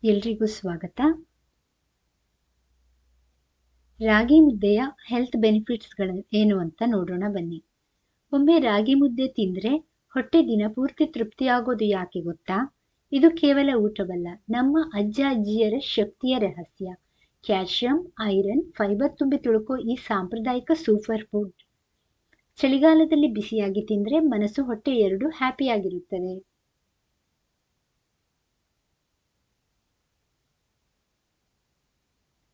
ಎಲ್ರಿಗೂ ಸ್ವಾಗತ. ರಾಗಿ ಮುದ್ದೆಯ ಹೆಲ್ತ್ ಬೆನಿಫಿಟ್ಸ್ಗಳು ಏನು ಅಂತ ನೋಡೋಣ ಬನ್ನಿ. ಒಮ್ಮೆ ರಾಗಿ ಮುದ್ದೆ ತಿಂದರೆ ಹೊಟ್ಟೆ ದಿನಪೂರ್ತಿ ತೃಪ್ತಿಯಾಗೋದು ಯಾಕೆ ಗೊತ್ತಾ? ಇದು ಕೇವಲ ಊಟವಲ್ಲ, ನಮ್ಮ ಅಜ್ಜ ಅಜ್ಜಿಯರ ಶಕ್ತಿಯ ರಹಸ್ಯ. ಕ್ಯಾಲ್ಶಿಯಂ, ಐರನ್, ಫೈಬರ್ ತುಂಬಿ ತುಳುಕೋ ಈ ಸಾಂಪ್ರದಾಯಿಕ ಸೂಪರ್ ಫುಡ್ ಚಳಿಗಾಲದಲ್ಲಿ ಬಿಸಿಯಾಗಿ ತಿಂದರೆ ಮನಸ್ಸು ಹೊಟ್ಟೆ ಎರಡೂ ಹ್ಯಾಪಿಯಾಗಿರುತ್ತದೆ.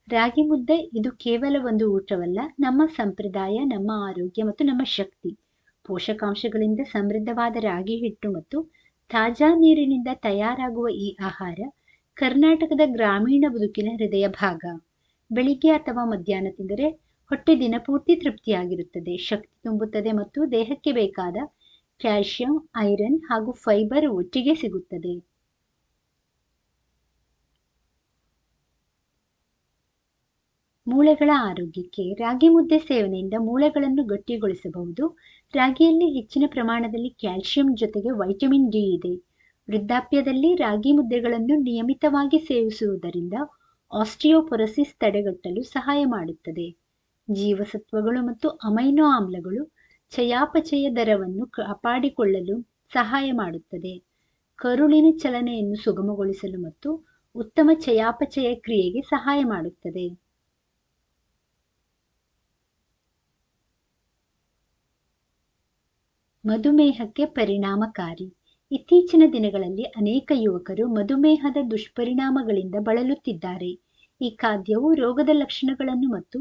ರಾಗಿ ಮುದ್ದೆ ಇದು ಕೇವಲ ಒಂದು ಊಟವಲ್ಲ, ನಮ್ಮ ಸಂಪ್ರದಾಯ, ನಮ್ಮ ಆರೋಗ್ಯ ಮತ್ತು ನಮ್ಮ ಶಕ್ತಿ. ಪೋಷಕಾಂಶಗಳಿಂದ ಸಮೃದ್ಧವಾದ ರಾಗಿ ಹಿಟ್ಟು ಮತ್ತು ತಾಜಾ ನೀರಿನಿಂದ ತಯಾರಾಗುವ ಈ ಆಹಾರ ಕರ್ನಾಟಕದ ಗ್ರಾಮೀಣ ಬದುಕಿನ ಹೃದಯ ಭಾಗ. ಬೆಳಿಗ್ಗೆ ಅಥವಾ ಮಧ್ಯಾಹ್ನ ತಿಂದರೆ ಹೊಟ್ಟೆ ದಿನಪೂರ್ತಿ ತೃಪ್ತಿಯಾಗಿರುತ್ತದೆ, ಶಕ್ತಿ ತುಂಬುತ್ತದೆ ಮತ್ತು ದೇಹಕ್ಕೆ ಬೇಕಾದ ಕ್ಯಾಲ್ಶಿಯಂ, ಐರನ್ ಹಾಗೂ ಫೈಬರ್ ಒಟ್ಟಿಗೆ ಸಿಗುತ್ತದೆ. ಮೂಳೆಗಳ ಆರೋಗ್ಯಕ್ಕೆ ರಾಗಿ ಮುದ್ದೆ ಸೇವನೆಯಿಂದ ಮೂಳೆಗಳನ್ನು ಗಟ್ಟಿಗೊಳಿಸಬಹುದು. ರಾಗಿಯಲ್ಲಿ ಹೆಚ್ಚಿನ ಪ್ರಮಾಣದಲ್ಲಿ ಕ್ಯಾಲ್ಶಿಯಂ ಜೊತೆಗೆ ವೈಟಮಿನ್ ಡಿ ಇದೆ. ವೃದ್ಧಾಪ್ಯದಲ್ಲಿ ರಾಗಿ ಮುದ್ದೆಗಳನ್ನು ನಿಯಮಿತವಾಗಿ ಸೇವಿಸುವುದರಿಂದ ಆಸ್ಟಿಯೋಪೊರೋಸಿಸ್ ತಡೆಗಟ್ಟಲು ಸಹಾಯ ಮಾಡುತ್ತದೆ. ಜೀವಸತ್ವಗಳು ಮತ್ತು ಅಮೈನೋ ಆಮ್ಲಗಳು ಚಯಾಪಚಯ ದರವನ್ನು ಕಾಪಾಡಿಕೊಳ್ಳಲು ಸಹಾಯ ಮಾಡುತ್ತದೆ. ಕರುಳಿನ ಚಲನೆಯನ್ನು ಸುಗಮಗೊಳಿಸಲು ಮತ್ತು ಉತ್ತಮ ಚಯಾಪಚಯ ಕ್ರಿಯೆಗೆ ಸಹಾಯ ಮಾಡುತ್ತದೆ. ಮಧುಮೇಹಕ್ಕೆ ಪರಿಣಾಮಕಾರಿ. ಇತ್ತೀಚಿನ ದಿನಗಳಲ್ಲಿ ಅನೇಕ ಯುವಕರು ಮಧುಮೇಹದ ದುಷ್ಪರಿಣಾಮಗಳಿಂದ ಬಳಲುತ್ತಿದ್ದಾರೆ. ಈ ಖಾದ್ಯವು ರೋಗದ ಲಕ್ಷಣಗಳನ್ನು ಮತ್ತು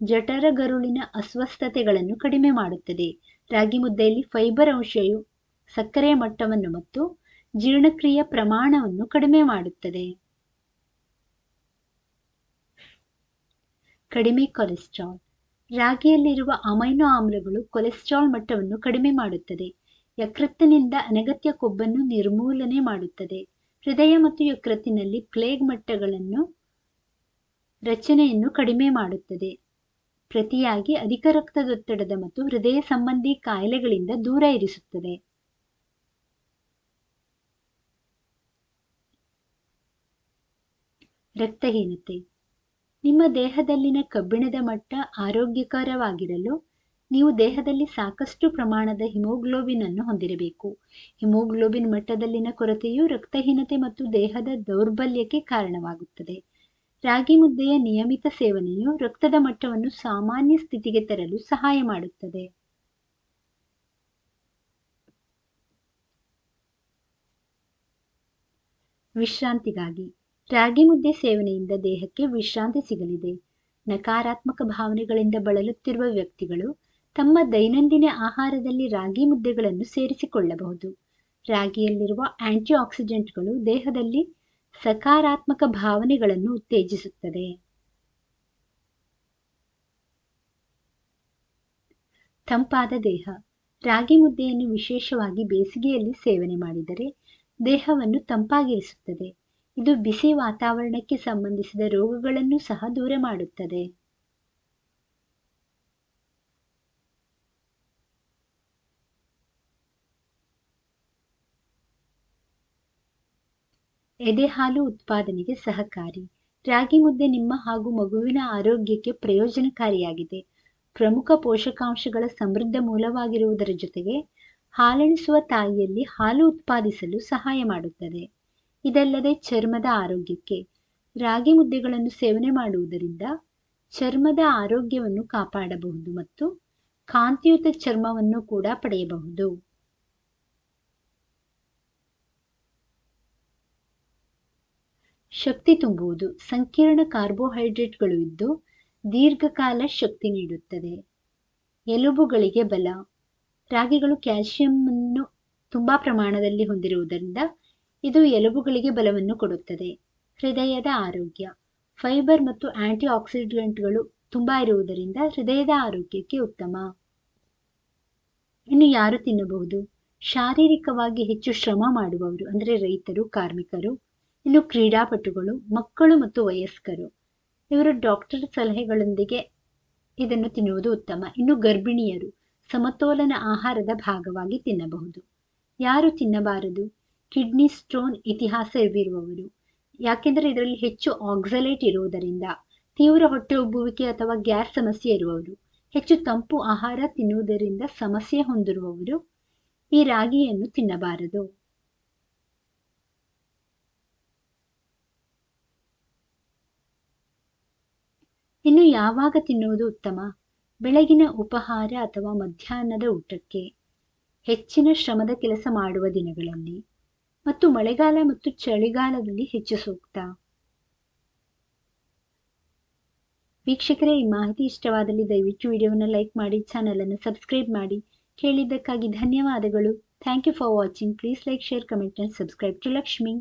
ಜಠರಗರುಳಿನ ಅಸ್ವಸ್ಥತೆಗಳನ್ನು ಕಡಿಮೆ ಮಾಡುತ್ತದೆ. ರಾಗಿ ಮುದ್ದೆಯಲ್ಲಿ ಫೈಬರ್ ಅಂಶವು ಸಕ್ಕರೆಯ ಮಟ್ಟವನ್ನು ಮತ್ತು ಜೀರ್ಣಕ್ರಿಯೆಯ ಪ್ರಮಾಣವನ್ನು ಕಡಿಮೆ ಮಾಡುತ್ತದೆ. ಕಡಿಮೆ ಕೊಲೆಸ್ಟ್ರಾಲ್. ರಾಗಿಯಲ್ಲಿರುವ ಅಮೈನೋ ಆಮ್ಲಗಳು ಕೊಲೆಸ್ಟ್ರಾಲ್ ಮಟ್ಟವನ್ನು ಕಡಿಮೆ ಮಾಡುತ್ತದೆ. ಯಕೃತ್ತಿನಿಂದ ಅನಗತ್ಯ ಕೊಬ್ಬನ್ನು ನಿರ್ಮೂಲನೆ ಮಾಡುತ್ತದೆ. ಹೃದಯ ಮತ್ತು ಯಕೃತ್ತಿನಲ್ಲಿ ಪ್ಲೇಗ್ ಮಟ್ಟಗಳನ್ನು ರಚನೆಯನ್ನು ಕಡಿಮೆ ಮಾಡುತ್ತದೆ. ಪ್ರತಿಯಾಗಿ ಅಧಿಕ ರಕ್ತದೊತ್ತಡದ ಮತ್ತು ಹೃದಯ ಸಂಬಂಧಿ ಕಾಯಿಲೆಗಳಿಂದ ದೂರ ಇರಿಸುತ್ತದೆ. ರಕ್ತಹೀನತೆ. ನಿಮ್ಮ ದೇಹದಲ್ಲಿನ ಕಬ್ಬಿಣದ ಮಟ್ಟ ಆರೋಗ್ಯಕರವಾಗಿರಲು ನೀವು ದೇಹದಲ್ಲಿ ಸಾಕಷ್ಟು ಪ್ರಮಾಣದ ಹಿಮೋಗ್ಲೋಬಿನ್ ಅನ್ನು ಹೊಂದಿರಬೇಕು. ಹಿಮೋಗ್ಲೋಬಿನ್ ಮಟ್ಟದಲ್ಲಿನ ಕೊರತೆಯು ರಕ್ತಹೀನತೆ ಮತ್ತು ದೇಹದ ದೌರ್ಬಲ್ಯಕ್ಕೆ ಕಾರಣವಾಗುತ್ತದೆ. ರಾಗಿ ಮುದ್ದೆಯ ನಿಯಮಿತ ಸೇವನೆಯು ರಕ್ತದ ಮಟ್ಟವನ್ನು ಸಾಮಾನ್ಯ ಸ್ಥಿತಿಗೆ ತರಲು ಸಹಾಯ ಮಾಡುತ್ತದೆ. ವಿಶ್ರಾಂತಿಗಾಗಿ. ರಾಗಿ ಮುದ್ದೆ ಸೇವನೆಯಿಂದ ದೇಹಕ್ಕೆ ವಿಶ್ರಾಂತಿ ಸಿಗಲಿದೆ. ನಕಾರಾತ್ಮಕ ಭಾವನೆಗಳಿಂದ ಬಳಲುತ್ತಿರುವ ವ್ಯಕ್ತಿಗಳು ತಮ್ಮ ದೈನಂದಿನ ಆಹಾರದಲ್ಲಿ ರಾಗಿ ಮುದ್ದೆಗಳನ್ನು ಸೇರಿಸಿಕೊಳ್ಳಬಹುದು. ರಾಗಿಯಲ್ಲಿರುವ ಆಂಟಿ ಆಕ್ಸಿಡೆಂಟ್ಗಳು ದೇಹದಲ್ಲಿ ಸಕಾರಾತ್ಮಕ ಭಾವನೆಗಳನ್ನು ಉತ್ತೇಜಿಸುತ್ತದೆ. ತಂಪಾದ ದೇಹ. ರಾಗಿ ಮುದ್ದೆಯನ್ನು ವಿಶೇಷವಾಗಿ ಬೇಸಿಗೆಯಲ್ಲಿ ಸೇವನೆ ಮಾಡಿದರೆ ದೇಹವನ್ನು ತಂಪಾಗಿರಿಸುತ್ತದೆ. ಇದು ಬಿಸಿ ವಾತಾವರಣಕ್ಕೆ ಸಂಬಂಧಿಸಿದ ರೋಗಗಳನ್ನು ಸಹ ದೂರ ಮಾಡುತ್ತದೆ. ಎದೆಹಾಲು ಉತ್ಪಾದನೆಗೆ ಸಹಕಾರಿ. ರಾಗಿ ಮುದ್ದೆ ನಿಮ್ಮ ಹಾಗೂ ಮಗುವಿನ ಆರೋಗ್ಯಕ್ಕೆ ಪ್ರಯೋಜನಕಾರಿಯಾಗಿದೆ. ಪ್ರಮುಖ ಪೋಷಕಾಂಶಗಳ ಸಮೃದ್ಧ ಮೂಲವಾಗಿರುವುದರ ಜೊತೆಗೆ ಹಾಲುಣಿಸುವ ತಾಯಿಯಲ್ಲಿ ಹಾಲು ಉತ್ಪಾದಿಸಲು ಸಹಾಯ ಮಾಡುತ್ತದೆ. ಇದಲ್ಲದೆ ಚರ್ಮದ ಆರೋಗ್ಯಕ್ಕೆ ರಾಗಿ ಮುದ್ದೆಗಳನ್ನು ಸೇವನೆ ಮಾಡುವುದರಿಂದ ಚರ್ಮದ ಆರೋಗ್ಯವನ್ನು ಕಾಪಾಡಬಹುದು ಮತ್ತು ಕಾಂತಿಯುತ ಚರ್ಮವನ್ನು ಕೂಡ ಪಡೆಯಬಹುದು. ಶಕ್ತಿ ತುಂಬುವುದು. ಸಂಕೀರ್ಣ ಕಾರ್ಬೋಹೈಡ್ರೇಟ್ಗಳು ಇದ್ದು ದೀರ್ಘಕಾಲ ಶಕ್ತಿ ನೀಡುತ್ತದೆ. ಎಲುಬುಗಳಿಗೆ ಬಲ. ರಾಗಿಗಳು ಕ್ಯಾಲ್ಸಿಯಂ ಅನ್ನು ತುಂಬಾ ಪ್ರಮಾಣದಲ್ಲಿ ಹೊಂದಿರುವುದರಿಂದ ಇದು ಎಲುಬುಗಳಿಗೆ ಬಲವನ್ನು ಕೊಡುತ್ತದೆ. ಹೃದಯದ ಆರೋಗ್ಯ. ಫೈಬರ್ ಮತ್ತು ಆಂಟಿ ಆಕ್ಸಿಡೆಂಟ್ಗಳು ತುಂಬಾ ಇರುವುದರಿಂದ ಹೃದಯದ ಆರೋಗ್ಯಕ್ಕೆ ಉತ್ತಮ. ಇನ್ನು ಯಾರು ತಿನ್ನಬಹುದು? ಶಾರೀರಿಕವಾಗಿ ಹೆಚ್ಚು ಶ್ರಮ ಮಾಡುವವರು, ಅಂದರೆ ರೈತರು, ಕಾರ್ಮಿಕರು, ಇನ್ನು ಕ್ರೀಡಾಪಟುಗಳು, ಮಕ್ಕಳು ಮತ್ತು ವಯಸ್ಕರು. ಇವರು ಡಾಕ್ಟರ್ ಸಲಹೆಗಳೊಂದಿಗೆ ಇದನ್ನು ತಿನ್ನುವುದು ಉತ್ತಮ. ಇನ್ನು ಗರ್ಭಿಣಿಯರು ಸಮತೋಲನ ಆಹಾರದ ಭಾಗವಾಗಿ ತಿನ್ನಬಹುದು. ಯಾರು ತಿನ್ನಬಾರದು? ಕಿಡ್ನಿ ಸ್ಟೋನ್ ಇತಿಹಾಸವಿರುವವರು, ಯಾಕೆಂದರೆ ಇದರಲ್ಲಿ ಹೆಚ್ಚು ಆಕ್ಸಲೇಟ್ ಇರುವುದರಿಂದ. ತೀವ್ರ ಹೊಟ್ಟೆ ಉಬ್ಬುವಿಕೆ ಅಥವಾ ಗ್ಯಾಸ್ ಸಮಸ್ಯೆ ಇರುವವರು, ಹೆಚ್ಚು ತಂಪು ಆಹಾರ ತಿನ್ನುವುದರಿಂದ ಸಮಸ್ಯೆ ಹೊಂದಿರುವವರು ಈ ರಾಗಿಯನ್ನು ತಿನ್ನಬಾರದು. ಇನ್ನು ಯಾವಾಗ ತಿನ್ನುವುದು ಉತ್ತಮ? ಬೆಳಗಿನ ಉಪಹಾರ ಅಥವಾ ಮಧ್ಯಾಹ್ನದ ಊಟಕ್ಕೆ, ಹೆಚ್ಚಿನ ಶ್ರಮದ ಕೆಲಸ ಮಾಡುವ ದಿನಗಳಲ್ಲಿ, ಮತ್ತು ಮಳೆಗಾಲ ಮತ್ತು ಚಳಿಗಾಲದಲ್ಲಿ ಹೆಚ್ಚು ಸೂಕ್ತ. ವೀಕ್ಷಕರೇ, ಈ ಮಾಹಿತಿ ಇಷ್ಟವಾದಲ್ಲಿ ದಯವಿಟ್ಟು ವಿಡಿಯೋವನ್ನು ಲೈಕ್ ಮಾಡಿ, ಚಾನಲನ್ನು ಸಬ್ಸ್ಕ್ರೈಬ್ ಮಾಡಿ. ಕೇಳಿದ್ದಕ್ಕಾಗಿ ಧನ್ಯವಾದಗಳು. Thank you for watching. Please like, share, comment and subscribe to Lakshmi.